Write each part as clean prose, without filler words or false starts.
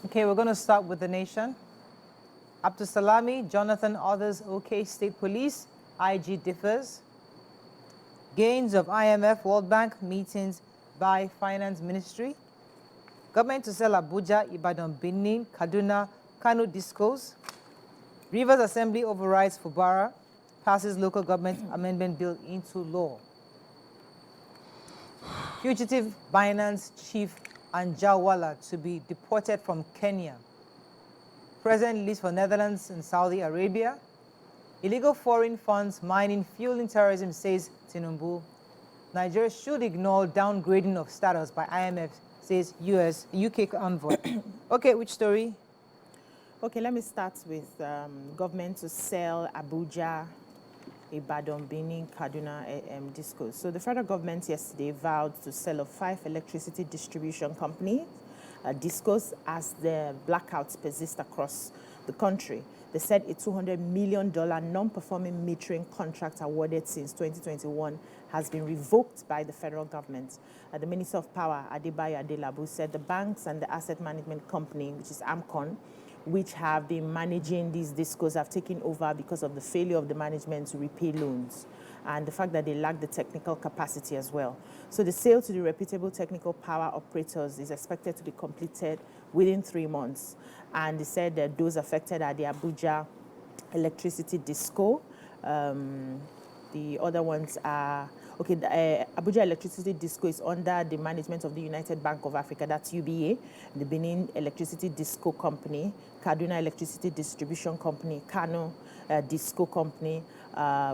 Okay, we're going to start with the nation. Abdusalami, Jonathan, others, OK, State Police, IG differs. Gains of IMF, World Bank meetings by Finance Ministry. Government to sell Abuja, Ibadan, Benin, Kaduna, Kano discos. Rivers Assembly overrides Fubara, passes local government amendment bill into law. Fugitive Binance chief Anjawala to be deported from Kenya. President leaves for Netherlands and Saudi Arabia. Illegal foreign funds mining fueling terrorism, says Tinubu. Nigeria should ignore downgrading of status by IMF, says UK envoy. Okay, which story? Okay, let me start with government to sell Abuja, Ibadan, Benin, Kaduna discos. So the federal government yesterday vowed to sell off 5 electricity distribution companies, discos, as the blackouts persist across the country. They said a $200 million non-performing metering contract awarded since 2021 has been revoked by the federal government. The Minister of Power, Adebayo Adelabu, said the banks and the asset management company, which is AMCON, which have been managing these discos, have taken over because of the failure of the management to repay loans and the fact that they lack the technical capacity as well. So the sale to the reputable technical power operators is expected to be completed within 3 months. And they said that those affected are the Abuja electricity disco. The other ones are, okay, the Abuja Electricity Disco is under the management of the United Bank of Africa, that's UBA, the Benin Electricity Disco Company, Kaduna Electricity Distribution Company, Kano Disco Company,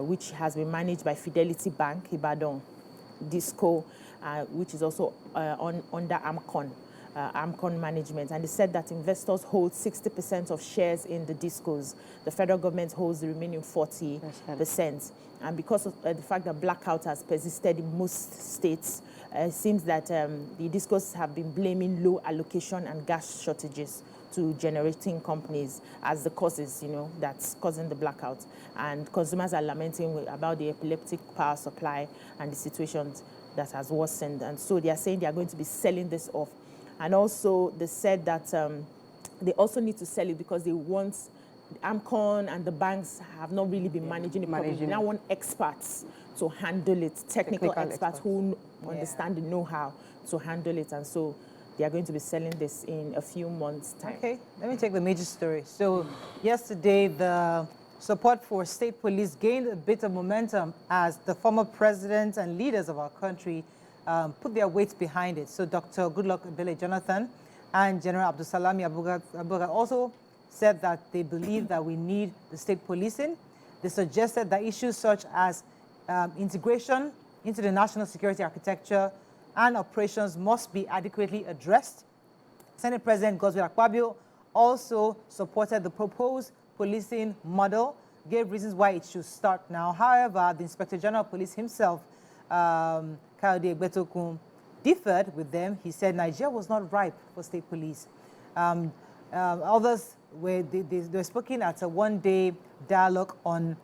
which has been managed by Fidelity Bank, Ibadan Disco, which is also under AMCON management. And they said that investors hold 60% of shares in the discos. The federal government holds the remaining 40%. And because of the fact that blackout has persisted in most states, it seems that the discos have been blaming low allocation and gas shortages to generating companies as the causes, that's causing the blackout. And consumers are lamenting about the epileptic power supply and the situations that has worsened. And so they are saying they are going to be selling this off. And also they said that they also need to sell it because they want, AMCON and the banks have not really been managing the problem. They now want experts to handle it, technical experts who understand the know-how to handle it. And so they are going to be selling this in a few months' time. Okay, let me take the major story. So yesterday, the support for state police gained a bit of momentum as the former president and leaders of our country put their weight behind it. So Dr. Goodluck Ebele Jonathan and General Abdusalami Abuga also said that they believe that we need the state policing. They suggested that issues such as integration into the national security architecture and operations must be adequately addressed. Senate President Godswill Akpabio also supported the proposed policing model, gave reasons why it should start now. However, the Inspector General of Police himself, Kayode Egbetokun, differed with them. He said Nigeria was not ripe for state police. Others were speaking at a one-day dialogue on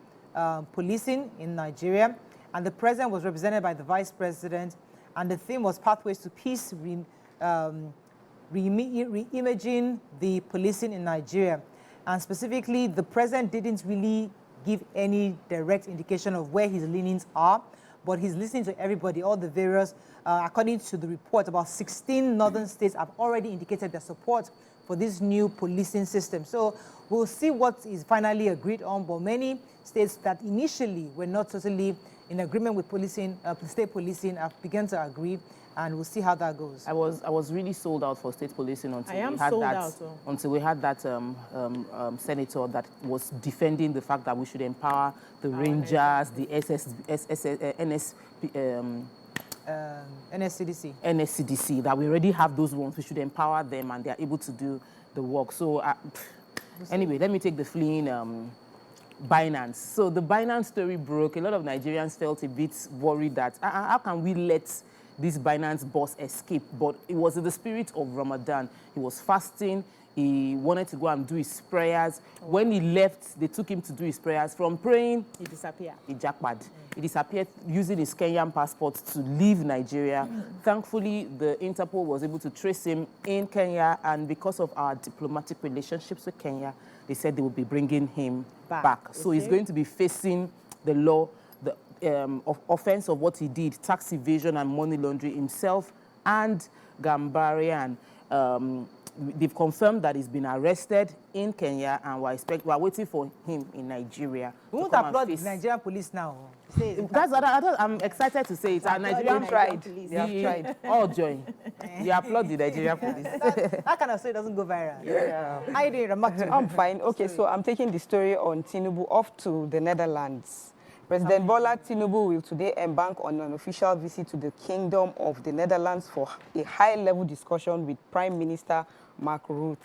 policing in Nigeria, and the president was represented by the vice president, and the theme was Pathways to Peace, reimaging the policing in Nigeria. And specifically, the president didn't really give any direct indication of where his leanings are, but he's listening to everybody, all the various, according to the report, about 16 northern states have already indicated their support for this new policing system. So we'll see what is finally agreed on, but many states that initially were not totally in agreement with policing, state policing, have begun to agree, and we'll see how that goes. I was really sold out for state policing until we had that senator that was defending the fact that we should empower the Rangers, the NSCDC, that we already have those ones. We should empower them and they are able to do the work. So anyway, let me take the fleeing Binance. So the Binance story broke. A lot of Nigerians felt a bit worried that how can we let this Binance boss escaped, but it was in the spirit of Ramadan. He was fasting. He wanted to go and do his prayers. When he left, they took him to do his prayers. From praying, he disappeared. He jackpot. He disappeared using his Kenyan passport to leave Nigeria. Thankfully, the Interpol was able to trace him in Kenya, and because of our diplomatic relationships with Kenya, they said they will be bringing him back. So he's going to be facing the law, the offense of what he did, tax evasion and money laundering himself, and Gambarian. They've confirmed that he's been arrested in Kenya, and we're waiting for him in Nigeria. We won't applaud the Nigerian police now. I'm excited to say it. Our Nigerian tried. They have tried. All joy. We applaud the Nigerian police. That kind of story doesn't go viral. Yeah. How you doing, I'm fine. Okay, so I'm taking the story on Tinubu off to the Netherlands. President Bola Tinubu will today embark on an official visit to the Kingdom of the Netherlands for a high-level discussion with Prime Minister Mark Rutte.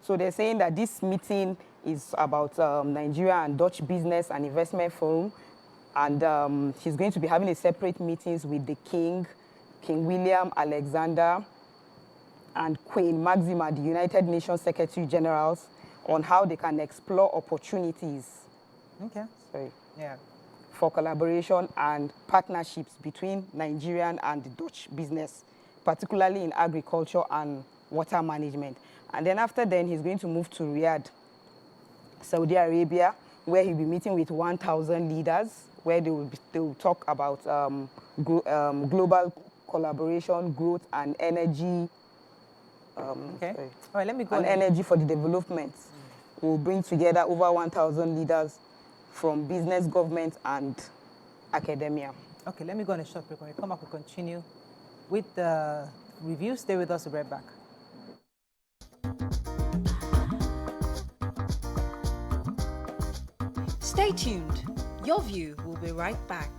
So they're saying that this meeting is about Nigeria and Dutch Business and Investment Forum, and he's going to be having a separate meetings with the King William Alexander, and Queen Maxima, the United Nations Secretary Generals, on how they can explore opportunities. Okay. Sorry. Yeah. For collaboration and partnerships between Nigerian and the Dutch business, particularly in agriculture and water management. And then after then, he's going to move to Riyadh, Saudi Arabia, where he'll be meeting with 1,000 leaders, where they will talk about global collaboration, growth, and energy. Okay. All right, let me go. And energy for the development. We'll bring together over 1,000 leaders from business, government, and academia. Okay, let me go on a short break. When we come back, we'll continue with the review. Stay with us, we'll be right back. Stay tuned. Your View will be right back.